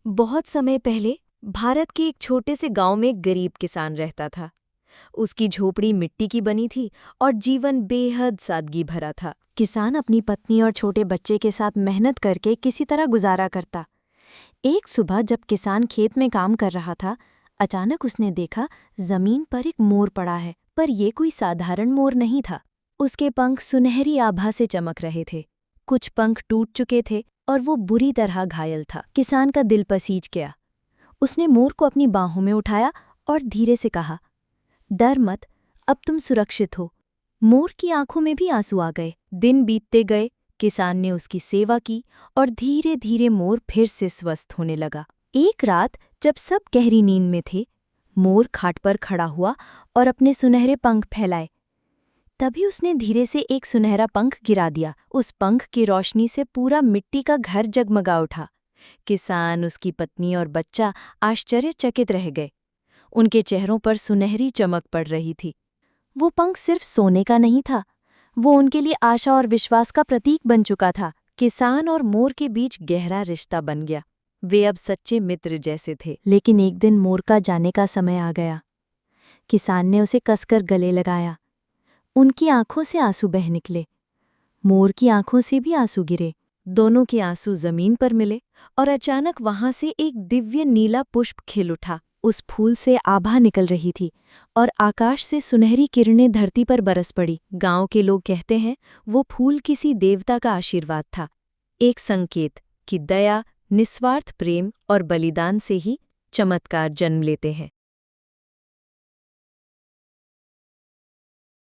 बहुत समय पहले भारत के एक छोटे से गांव में एक गरीब किसान रहता था। उसकी झोपड़ी मिट्टी की बनी थी और जीवन बेहद सादगी भरा था। किसान अपनी पत्नी और छोटे बच्चे के साथ मेहनत करके किसी तरह गुजारा करता। एक सुबह जब किसान खेत में काम कर रहा था, अचानक उसने देखा जमीन पर एक मोर पड़ा है। पर यह कोई साधारण मोर नहीं था। उसके पंख सुनहरी आभा से चमक रहे थे। कुछ पंख टूट चुके थे और वो बुरी तरह घायल था। किसान का दिल पसीज गया। उसने मोर को अपनी बाहों में उठाया और धीरे से कहा, डर मत, अब तुम सुरक्षित हो। मोर की आंखों में भी आंसू आ गए। दिन बीतते गए, किसान ने उसकी सेवा की और धीरे धीरे मोर फिर से स्वस्थ होने लगा। एक रात जब सब गहरी नींद में थे, मोर खाट पर खड़ा हुआ और अपने सुनहरे पंख फैलाए। तभी उसने धीरे से एक सुनहरा पंख गिरा दिया। उस पंख की रोशनी से पूरा मिट्टी का घर जगमगा उठा। किसान, उसकी पत्नी और बच्चा आश्चर्यचकित रह गए। उनके चेहरों पर सुनहरी चमक पड़ रही थी। वो पंख सिर्फ सोने का नहीं था, वो उनके लिए आशा और विश्वास का प्रतीक बन चुका था। किसान और मोर के बीच गहरा रिश्ता बन गया। वे अब सच्चे मित्र जैसे थे। लेकिन एक दिन मोर का जाने का समय आ गया। किसान ने उसे कसकर गले लगाया। उनकी आंखों से आंसू बह निकले। मोर की आंखों से भी आंसू गिरे। दोनों के आंसू जमीन पर मिले और अचानक वहां से एक दिव्य नीला पुष्प खिल उठा। उस फूल से आभा निकल रही थी और आकाश से सुनहरी किरणें धरती पर बरस पड़ी। गांव के लोग कहते हैं वो फूल किसी देवता का आशीर्वाद था, एक संकेत कि दया, निस्वार्थ प्रेम और बलिदान से ही चमत्कार जन्म लेते हैं।